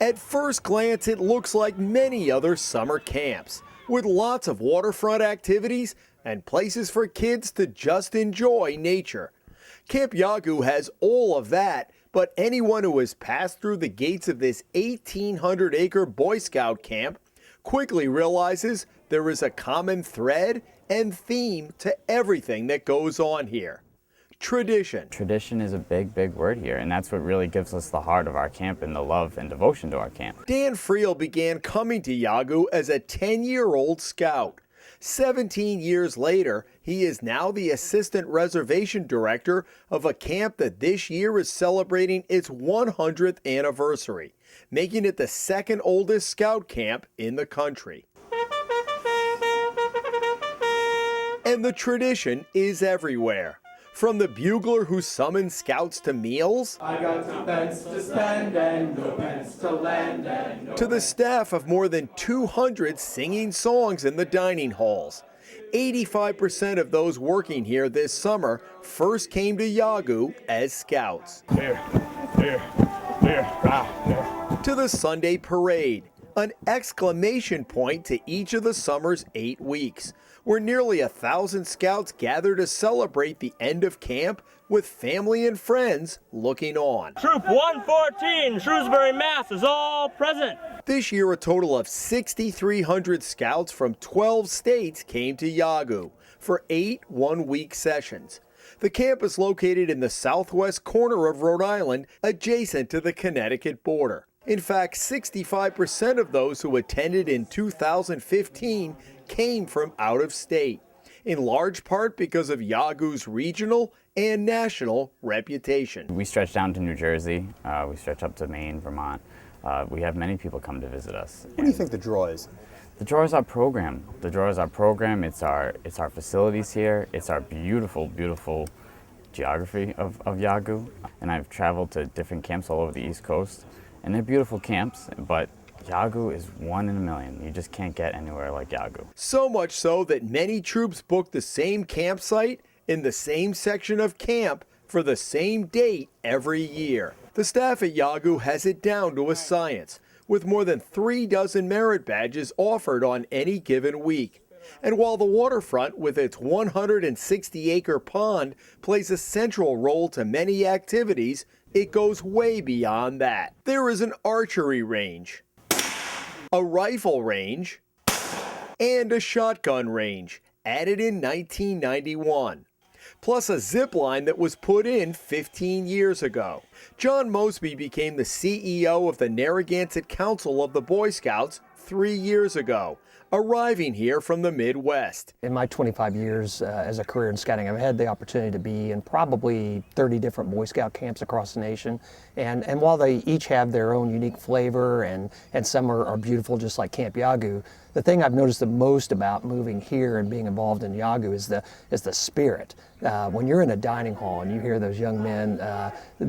At first glance, it looks like many other summer camps, with lots of waterfront activities and places for kids to just enjoy nature. Camp Yawgoog has all of that, but anyone who has passed through the gates of this 1,800-acre Boy Scout camp quickly realizes there is a common thread and theme to everything that goes on here. Tradition. Tradition is a big, big word here, and that's what really gives us the heart of our camp and the love and devotion to our camp. Dan Friel began coming to Yawgoog as a 10-year-old scout. 17 years later, he is now the assistant reservation director of a camp that this year is celebrating its 100th anniversary, making it the second oldest scout camp in the country. And the tradition is everywhere. From the bugler who summons scouts to meals, I got 2 pence to spend and no pence to lend, and no to the staff of more than 200 singing songs in the dining halls. 85% of those working here this summer first came to Yawgoog as scouts. Here, To the Sunday parade, an exclamation point to each of the summer's 8 weeks, where nearly 1,000 scouts gather to celebrate the end of camp with family and friends looking on. Troop 114, Shrewsbury, Mass. is all present. This year, a total of 6,300 scouts from 12 states came to Yawgoog for 8 one-week sessions. The camp is located in the southwest corner of Rhode Island, adjacent to the Connecticut border. In fact, 65% of those who attended in 2015 came from out of state, in large part because of Yawgoog's regional and national reputation. We stretch down to New Jersey, we stretch up to Maine, Vermont. We have many people come to visit us. What do you think the draw is? The draw is our program. The draw is our program. It's our facilities here. It's our beautiful, beautiful geography of Yawgoog. And I've traveled to different camps all over the East Coast, and they're beautiful camps, but Yawgoog is 1 in a million. You just can't get anywhere like Yawgoog. So much so that many troops book the same campsite in the same section of camp for the same date every year. The staff at Yawgoog has it down to a science, with more than 36 merit badges offered on any given week. And while the waterfront, with its 160-acre pond, plays a central role to many activities, it goes way beyond that. There is an archery range, a rifle range, and a shotgun range, added in 1991. Plus a zip line that was put in 15 years ago. John Mosby became the CEO of the Narragansett Council of the Boy Scouts 3 years ago, arriving here from the Midwest. In my 25 years as a career in scouting, I've had the opportunity to be in probably 30 different Boy Scout camps across the nation. And while they each have their own unique flavor and some are beautiful, just like Camp Yawgoog, the thing I've noticed the most about moving here and being involved in Yawgoog is the spirit. When you're in a dining hall and you hear those young men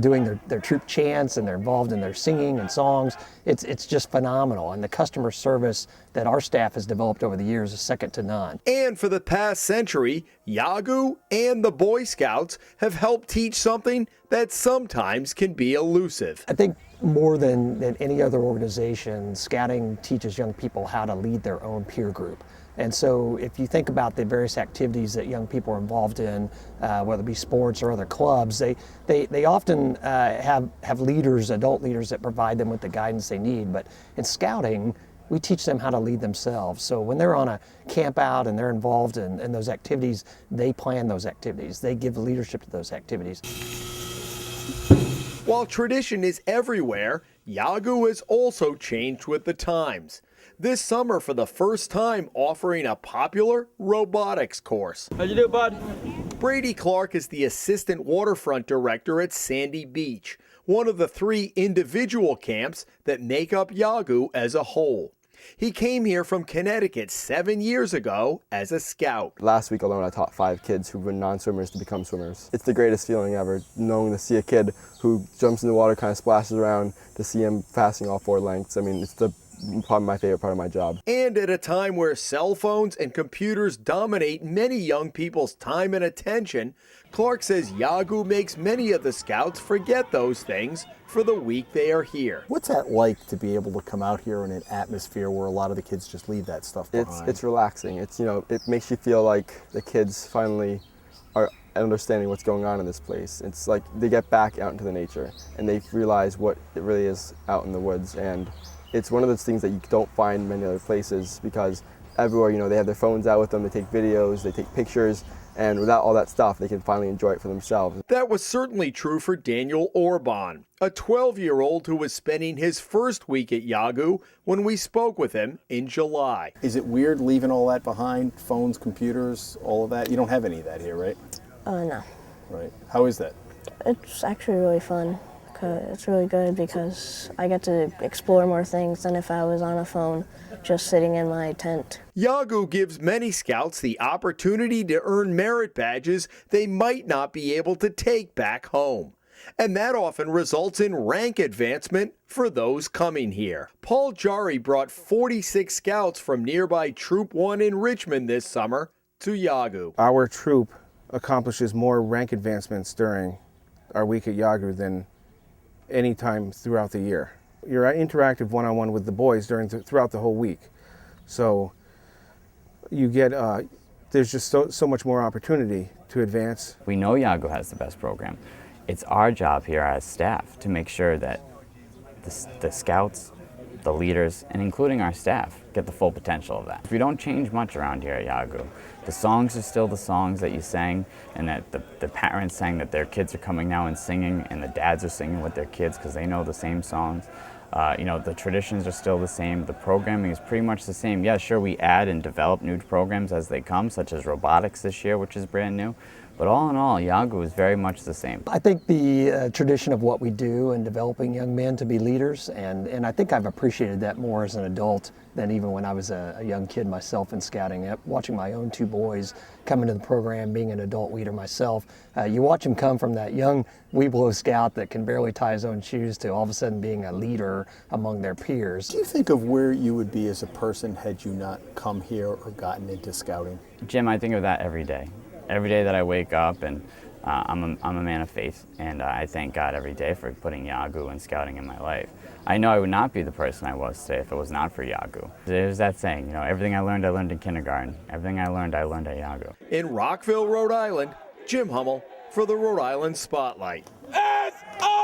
doing their troop chants and they're involved in their singing and songs, it's just phenomenal. And the customer service that our staff has developed over the years is second to none. And for the past century, Yawgoog and the Boy Scouts have helped teach something that sometimes can be elusive. I think more than any other organization, scouting teaches young people how to lead their own peer group. And so if you think about the various activities that young people are involved in, whether it be sports or other clubs, they often have leaders, adult leaders, that provide them with the guidance they need. But in scouting, we teach them how to lead themselves. So when they're on a camp out and they're involved in those activities, they plan those activities. They give leadership to those activities. While tradition is everywhere, Yawgoog has also changed with the times. This summer, for the first time, offering a popular robotics course. How'd you do, bud? Brady Clark is the assistant waterfront director at Sandy Beach, one of the 3 individual camps that make up Yawgoog as a whole. He came here from Connecticut 7 years ago as a scout. Last week alone, I taught 5 kids who've been non-swimmers to become swimmers. It's the greatest feeling ever, knowing to see a kid who jumps in the water, kind of splashes around, to see him passing all 4 lengths. I mean, it's the probably my favorite part of my job. And at a time where cell phones and computers dominate many young people's time and attention, Clark says Yawgoog makes many of the scouts forget those things for the week they are here. What's that like to be able to come out here in an atmosphere where a lot of the kids just leave that stuff behind? It's relaxing. It's, you know, it makes you feel like the kids finally are understanding what's going on in this place. It's like they get back out into the nature and they realize what it really is out in the woods. And it's one of those things that you don't find many other places, because everywhere, you know, they have their phones out with them, they take videos, they take pictures, and without all that stuff, they can finally enjoy it for themselves. That was certainly true for Daniel Orban, a 12-year-old who was spending his first week at Yawgoog when we spoke with him in July. Is it weird leaving all that behind? Phones, computers, all of that? You don't have any of that here, right? No. Right. How is that? It's actually really fun. It's really good because I get to explore more things than if I was on a phone just sitting in my tent. Yawgoog gives many scouts the opportunity to earn merit badges they might not be able to take back home. And that often results in rank advancement for those coming here. Paul Jari brought 46 scouts from nearby Troop 1 in Richmond this summer to Yawgoog. Our troop accomplishes more rank advancements during our week at Yawgoog than any time throughout the year. You're interactive one-on-one with the boys throughout the whole week. So you get, there's just so much more opportunity to advance. We know Yawgoog has the best program. It's our job here as staff to make sure that the scouts, the leaders, and including our staff get the full potential of that. We don't change much around here at Yawgoog. The songs are still the songs that you sang, and that the parents sang that their kids are coming now and singing, and the dads are singing with their kids because they know the same songs. You know, the traditions are still the same. The programming is pretty much the same. Yeah, sure, we add and develop new programs as they come, such as robotics this year, which is brand new. But all in all, Yawgoog is very much the same. I think the tradition of what we do in developing young men to be leaders, and I think I've appreciated that more as an adult than even when I was a young kid myself in scouting. Watching my own two boys come into the program, being an adult leader myself, you watch them come from that young Weeblo scout that can barely tie his own shoes to all of a sudden being a leader among their peers. Do you think of where you would be as a person had you not come here or gotten into scouting? Jim, I think of that every day. Every day that I wake up, and I'm a man of faith, and I thank God every day for putting Yawgoog and scouting in my life. I know I would not be the person I was today if it was not for Yawgoog. There's that saying, you know, everything I learned in kindergarten. Everything I learned at Yawgoog. In Rockville, Rhode Island, Jim Hummel for the Rhode Island Spotlight. S.O.